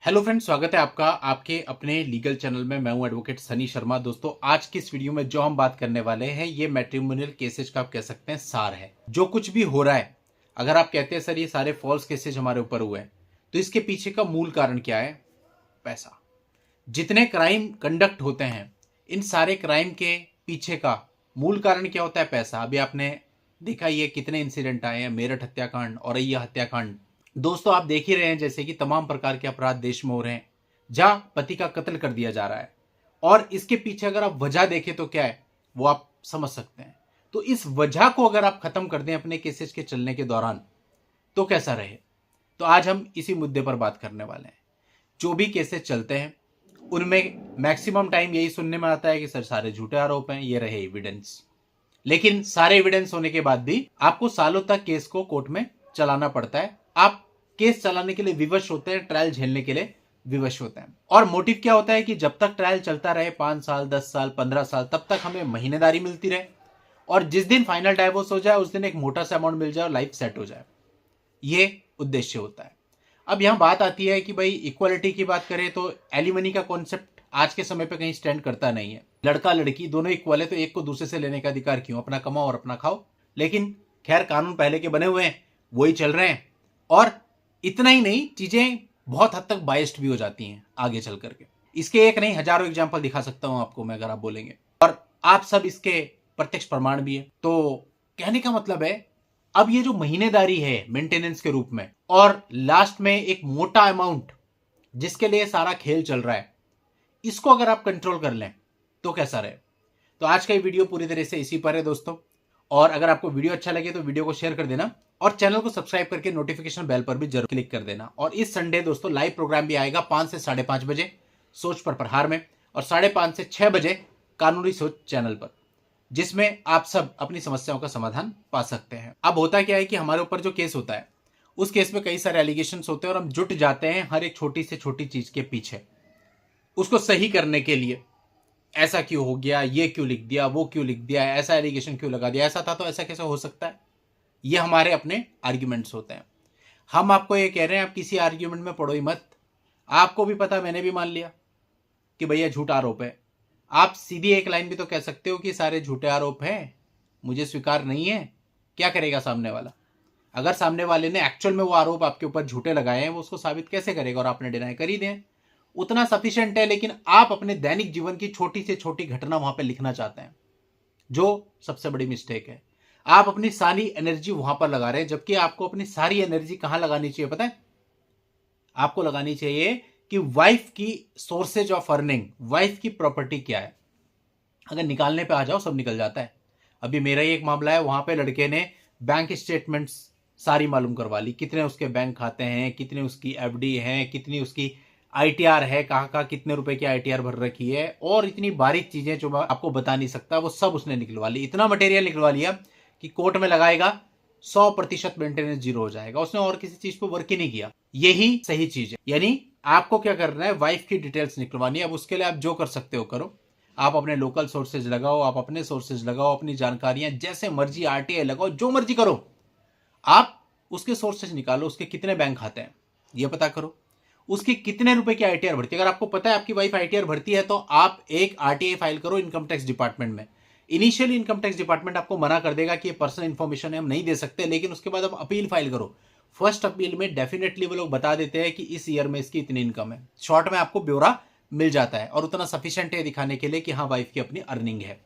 Hello friends, स्वागत है आपका आपके अपने लीगल चैनल में। मैं हूं एडवोकेट सनी शर्मा। दोस्तों, आज की इस वीडियो में जो हम बात करने वाले हैं ये मैट्रिमोनियल केसेज का आप कह सकते हैं सार है। जो कुछ भी हो रहा है, अगर आप कहते हैं सर ये सारे फॉल्स केसेज हमारे ऊपर हुए हैं, तो इसके पीछे का मूल कारण क्या है? पैसा। जितने क्राइम कंडक्ट होते हैं, इन सारे क्राइम के पीछे का मूल कारण क्या होता है? पैसा। अभी आपने देखा ये कितने इंसिडेंट आए हैं, मेरठ हत्याकांड, औरैया हत्याकांड। दोस्तों, आप देख ही रहे हैं जैसे कि तमाम प्रकार के अपराध देश में हो रहे हैं जहां पति का कत्ल कर दिया जा रहा है, और इसके पीछे अगर आप वजह देखें तो क्या है वो आप समझ सकते हैं। तो इस वजह को अगर आप खत्म कर दें अपने केसेस के चलने के दौरान तो कैसा रहे? तो आज हम इसी मुद्दे पर बात करने वाले हैं। जो भी केसेस चलते हैं उनमें मैक्सिमम टाइम यही सुनने में आता है कि सर सारे झूठे आरोप हैं, ये रहे एविडेंस। लेकिन सारे एविडेंस होने के बाद भी आपको सालों तक केस को कोर्ट में चलाना पड़ता है। आप केस चलाने के लिए विवश होते हैं, ट्रायल झेलने के लिए विवश होते हैं। और मोटिव क्या होता है कि जब तक ट्रायल चलता रहे, 5 साल 10 साल 15 साल, तब तक हमें महीनेदारी मिलती रहे, और जिस दिन फाइनल डाइवोर्स हो जाए उस दिन एक मोटा सा अमाउंट मिल जाए और लाइफ सेट हो जाए। ये उद्देश्य होता है। अब यहां बात आती है कि भाई इक्वालिटी की बात करें तो एलिमनी का कॉन्सेप्ट आज के समय पे कहीं स्टैंड करता नहीं है। लड़का लड़की दोनों इक्वल है, तो एक को दूसरे से लेने का अधिकार क्यों? अपना कमाओ और अपना खाओ। लेकिन खैर, कानून पहले के बने हुए हैं, वही चल रहे हैं। और इतना ही नहीं, चीजें बहुत हद तक बायस्ड भी हो जाती हैं आगे चल करके। इसके एक नहीं हजारों एग्जाम्पल दिखा सकता हूं आपको मैं, अगर आप बोलेंगे, और आप सब इसके प्रत्यक्ष प्रमाण भी है। तो कहने का मतलब है, अब ये जो महीनेदारी है मेंटेनेंस के रूप में, और लास्ट में एक मोटा अमाउंट जिसके लिए सारा खेल चल रहा है, इसको अगर आप कंट्रोल कर लें तो कैसा रहे? तो आज का ये वीडियो पूरी तरह से इसी पर है दोस्तों। और अगर आपको वीडियो अच्छा लगे तो वीडियो को शेयर कर देना, और चैनल को सब्सक्राइब करके नोटिफिकेशन बेल पर भी जरूर क्लिक कर देना। और इस संडे दोस्तों लाइव प्रोग्राम भी आएगा 5 से 5:30 बजे सोच पर प्रहार में, और 5:30 से 6 बजे कानूनी सोच चैनल पर, जिसमें आप सब अपनी समस्याओं का समाधान पा सकते हैं। अब होता क्या है कि हमारे ऊपर जो केस होता है उस केस में कई सारे एलिगेशन होते हैं, और हम जुट जाते हैं हर एक छोटी से छोटी चीज के पीछे, उसको सही करने के लिए। ऐसा क्यों हो गया, ये क्यों लिख दिया, वो क्यों लिख दिया, ऐसा एलिगेशन क्यों लगा दिया, ऐसा था तो ऐसा कैसे हो सकता है? ये हमारे अपने आर्ग्यूमेंट्स होते हैं। हम आपको ये कह रहे हैं आप किसी आर्ग्यूमेंट में पड़ो ही मत। आपको भी पता, मैंने भी मान लिया कि भैया झूठा आरोप है। आप सीधी एक लाइन भी तो कह सकते हो कि सारे झूठे आरोप हैं, मुझे स्वीकार नहीं है। क्या करेगा सामने वाला? अगर सामने वाले ने एक्चुअल में वो आरोप आपके ऊपर झूठे लगाए हैं, वो उसको साबित कैसे करेगा? और आपने डिनाई कर ही दें, उतना सफिशिएंट है। लेकिन आप अपने दैनिक जीवन की छोटी से छोटी घटना वहां पे लिखना चाहते हैं, जो सबसे बड़ी मिस्टेक है। आप अपनी सारी एनर्जी वहां पर लगा रहे हैं, जबकि आपको अपनी सारी एनर्जी कहां लगानी चाहिए पता है? आपको लगानी चाहिए कि वाइफ की सोर्सेज ऑफ अर्निंग, वाइफ की प्रॉपर्टी क्या है। अगर निकालने पे आ जाओ सब निकल जाता है। अभी मेरा ही एक मामला है, वहां पे लड़के ने बैंक स्टेटमेंट्स सारी मालूम करवा ली, कितने उसके बैंक खाते हैं, कितने उसकी एफडी हैं, कितनी उसकी आईटीआर है, कहाँ कहाँ कितने रुपए की आईटीआर भर रखी है, और इतनी बारीक चीजें जो मैं आपको बता नहीं सकता, वो सब उसने निकलवा ली। इतना मटेरियल निकलवा लिया कि कोर्ट में लगाएगा 100% मेंटेनेंस जीरो हो जाएगा। उसने और किसी चीज पर वर्क ही नहीं किया। यही सही चीज है। यानी आपको क्या करना है, वाइफ की डिटेल्स निकलवानी है। अब उसके लिए आप जो कर सकते हो करो। आप अपने लोकल सोर्सेज लगाओ, आप अपने सोर्सेज लगाओ, अपनी जानकारियां जैसे मर्जी, आरटीआई लगाओ, जो मर्जी करो। आप उसके सोर्सेज निकालो, उसके कितने बैंक खाते हैं ये पता करो, उसकी कितने रुपए की आईटीआर भरती है। अगर आपको पता है आपकी वाइफ आईटीआर भरती है, तो आप एक आरटीआई फाइल करो इनकम टैक्स डिपार्टमेंट में। इनिशियली इनकम टैक्स डिपार्टमेंट आपको मना कर देगा कि ये पर्सनल इंफॉर्मेशन है, हम नहीं दे सकते, लेकिन उसके बाद आप अपील फाइल करो। फर्स्ट अपील में डेफिनेटली वो लोग बता देते हैं कि इस ईयर में इसकी इतनी इनकम है। शॉर्ट में आपको ब्यौरा मिल जाता है, और उतना सफिशिएंट है दिखाने के लिए कि हाँ वाइफ की अपनी अर्निंग है।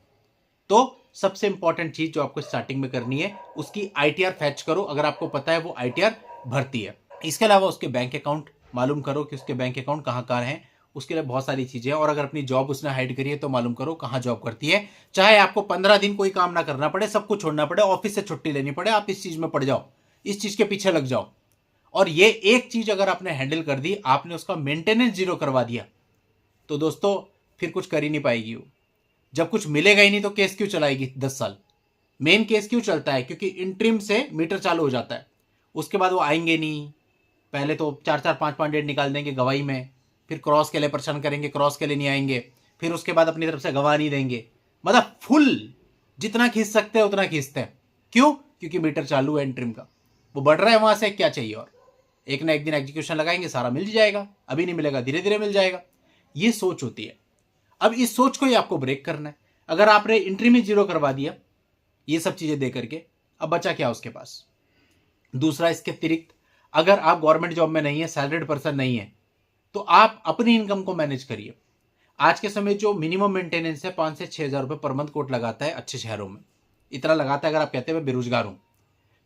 तो सबसे इंपॉर्टेंट चीज जो आपको स्टार्टिंग में करनी है, उसकी आईटीआर फैच करो, अगर आपको पता है वो आईटीआर भरती है। इसके अलावा उसके बैंक अकाउंट मालूम करो कि उसके बैंक अकाउंट कहाँ कहाँ हैं। उसके लिए बहुत सारी चीजें हैं। और अगर अपनी जॉब उसने हाइड करी है तो मालूम करो कहाँ जॉब करती है। चाहे आपको 15 दिन कोई काम ना करना पड़े, सब कुछ छोड़ना पड़े, ऑफिस से छुट्टी लेनी पड़े, आप इस चीज में पड़ जाओ, इस चीज के पीछे लग जाओ। और ये एक चीज अगर आपने हैंडल कर दी, आपने उसका मेंटेनेंस जीरो करवा दिया, तो दोस्तों फिर कुछ कर ही नहीं पाएगी वो। जब कुछ मिलेगा ही नहीं तो केस क्यों चलाएगी 10 साल? मेन केस क्यों चलता है? क्योंकि इंट्रीम से मीटर चालू हो जाता है, उसके बाद वो आएंगे नहीं। पहले तो 4-4 5-5 डेट निकाल देंगे गवाही में, फिर क्रॉस के लिए परेशान करेंगे, क्रॉस के लिए नहीं आएंगे, फिर उसके बाद अपनी तरफ से गवाह नहीं देंगे। मतलब फुल जितना खींच सकते हैं उतना खींचते हैं। क्यों? क्योंकि मीटर चालू है इंट्रीम का, वो बढ़ रहा है वहां से, क्या चाहिए और। एक ना एक दिन एग्जीक्यूशन लगाएंगे, सारा मिल जाएगा, अभी नहीं मिलेगा, धीरे धीरे मिल जाएगा। ये सोच होती है। अब इस सोच को ही आपको ब्रेक करना है। अगर आपने एंट्री में 0 करवा दिया ये सब चीजें दे करके, अब बचा क्या उसके पास? दूसरा, इसके अतिरिक्त अगर आप गवर्नमेंट जॉब में नहीं है, सैलरीड पर्सन नहीं है, तो आप अपनी इनकम को मैनेज करिए। आज के समय जो मिनिमम मेंटेनेंस है 5 से 6 हज़ार रुपये पर मंथ कोर्ट लगाता है अच्छे शहरों में, इतना लगाता है। अगर आप कहते हैं मैं बेरोजगार हूं,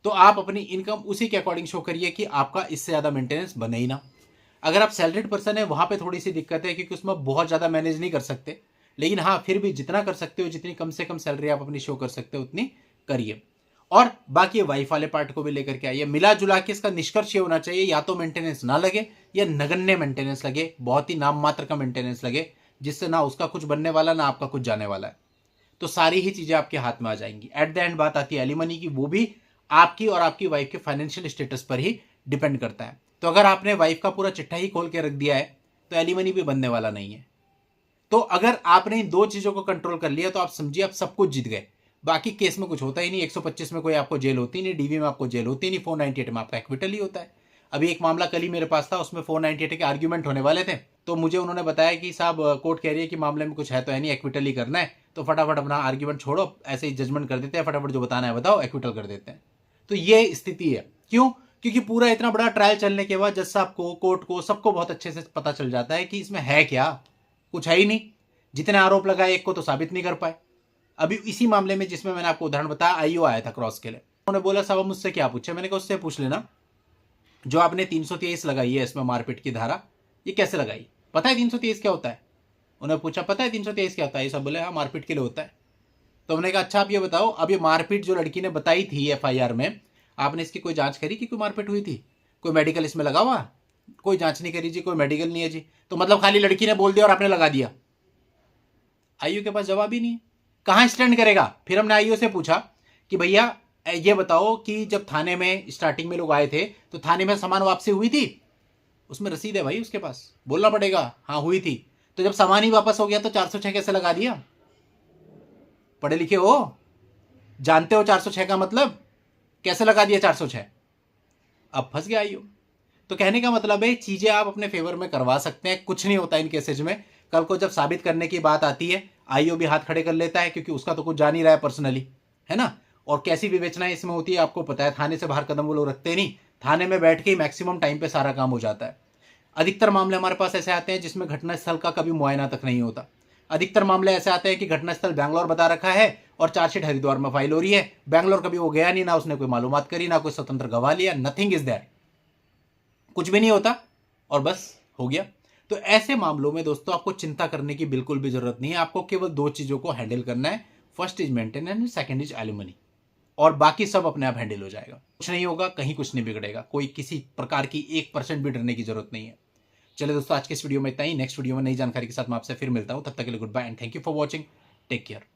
तो आप अपनी इनकम उसी के अकॉर्डिंग शो करिए कि आपका इससे ज़्यादा मेंटेनेंस बने ही ना। अगर आप सैलरीड पर्सन है, वहां पे थोड़ी सी दिक्कत है क्योंकि उसमें बहुत ज़्यादा मैनेज नहीं कर सकते, लेकिन हाँ फिर भी जितना कर सकते हो, जितनी कम से कम सैलरी आप अपनी शो कर सकते हो उतनी करिए। और बाकी वाइफ वाले पार्ट को भी लेकर के आइए। मिला जुला के इसका निष्कर्ष ये होना चाहिए, या तो मेंटेनेंस ना लगे या नगण्य मेंटेनेंस लगे, बहुत ही नाम मात्र का मेंटेनेंस लगे, जिससे ना उसका कुछ बनने वाला ना आपका कुछ जाने वाला है। तो सारी ही चीजें आपके हाथ में आ जाएंगी। एट द एंड बात आती है एलिमनी की, वो भी आपकी और आपकी वाइफ के फाइनेंशियल स्टेटस पर ही डिपेंड करता है। तो अगर आपने वाइफ का पूरा चिट्ठा ही खोल के रख दिया है तो एलिमनी भी बनने वाला नहीं है। तो अगर आपने इन 2 चीजों को कंट्रोल कर लिया तो आप समझिए आप सब कुछ जीत गए। बाकी केस में कुछ होता ही नहीं। 125 में कोई आपको जेल होती नहीं, डीवी में आपको जेल होती नहीं, 498 में आपका एक्विटल ही होता है। अभी एक मामला कल ही मेरे पास था, उसमें 498 के आर्ग्यूमेंट होने वाले थे, तो मुझे उन्होंने बताया कि साहब कोर्ट कह रही है कि मामले में कुछ है तो है नहीं, एक्विटल ही करना है, तो फटाफट अपना आर्ग्यूमेंट छोड़ो, ऐसे ही जजमेंट कर देते हैं, फटाफट जो बताना है बताओ, एक्विटल कर देते हैं। तो ये स्थिति है। क्यों? क्योंकि पूरा इतना बड़ा ट्रायल चलने के बाद जज साहब को, कोर्ट को, सबको बहुत अच्छे से पता चल जाता है कि इसमें है क्या, कुछ है ही नहीं। जितने आरोप लगाए एक को तो साबित नहीं कर पाए। अभी इसी मामले में जिसमें मैंने आपको उदाहरण बताया, आईओ आया था क्रॉस के लिए, उन्होंने बोला साहब मुझसे क्या पूछे? मैंने कहा उससे पूछ लेना जो आपने 323 लगाई है इसमें मारपीट की धारा, ये कैसे लगाई? पता है 323 क्या होता है? उन्होंने पूछा पता है 323 क्या होता है? ये सब बोले हाँ मारपीट के लिए होता है। तो हमने कहा अच्छा आप ये बताओ, अब ये मारपीट जो लड़की ने बताई थी एफआईआर में, आपने इसकी कोई जांच करी कि कोई मारपीट हुई थी? कोई मेडिकल इसमें लगा हुआ? कोई जांच नहीं करी जी, कोई मेडिकल नहीं है जी। तो मतलब खाली लड़की ने बोल दिया और आपने लगा दिया? आईओ के पास जवाब ही नहीं है, कहां स्टैंड करेगा? फिर हमने आईओ से पूछा कि भैया ये बताओ कि जब थाने में स्टार्टिंग में लोग आए थे तो थाने में सामान वापसी हुई थी? उसमें रसीद है भाई उसके पास, बोलना पड़ेगा हाँ हुई थी। तो जब सामान ही वापस हो गया तो 406 कैसे लगा दिया? पढ़े लिखे हो, जानते हो 406 का मतलब? कैसे लगा दिया 406? अब फंस गया आईओ। तो कहने का मतलब है चीजें आप अपने फेवर में करवा सकते हैं, कुछ नहीं होता इन केसेज में। कल को जब साबित करने की बात आती है आईओ भी हाथ खड़े कर लेता है, क्योंकि उसका तो कुछ जान ही रहा है पर्सनली, है ना। और कैसी विवेचना इसमें होती है आपको पता है, थाने से बाहर कदम वो लोग रखते नहीं, थाने में बैठ के ही मैक्सिमम टाइम पे सारा काम हो जाता है। अधिकतर मामले हमारे पास ऐसे आते हैं जिसमें घटनास्थल का कभी मुआयना तक नहीं होता। अधिकतर मामले ऐसे आते हैं कि घटनास्थल बैंगलोर बता रखा है और चार्जशीट हरिद्वार में फाइल हो रही है। बैंगलोर कभी वो गया नहीं, ना उसने कोई मालूमात करी, ना कोई स्वतंत्र गवाह लिया, नथिंग इज देयर, कुछ भी नहीं होता और बस हो गया। तो ऐसे मामलों में दोस्तों आपको चिंता करने की बिल्कुल भी जरूरत नहीं है। आपको केवल 2 चीजों को हैंडल करना है, first is maintenance, second is alimony, और बाकी सब अपने आप हैंडल हो जाएगा। कुछ नहीं होगा, कहीं कुछ नहीं बिगड़ेगा, कोई किसी प्रकार की 1% भी डरने की जरूरत नहीं है। चलिए दोस्तों आज के इस वीडियो में इतना ही। नेक्स्ट वीडियो में नई जानकारी के साथ मैं आपसे फिर मिलता हूं, तब तक के लिए good bye and thank you for watching. Take care.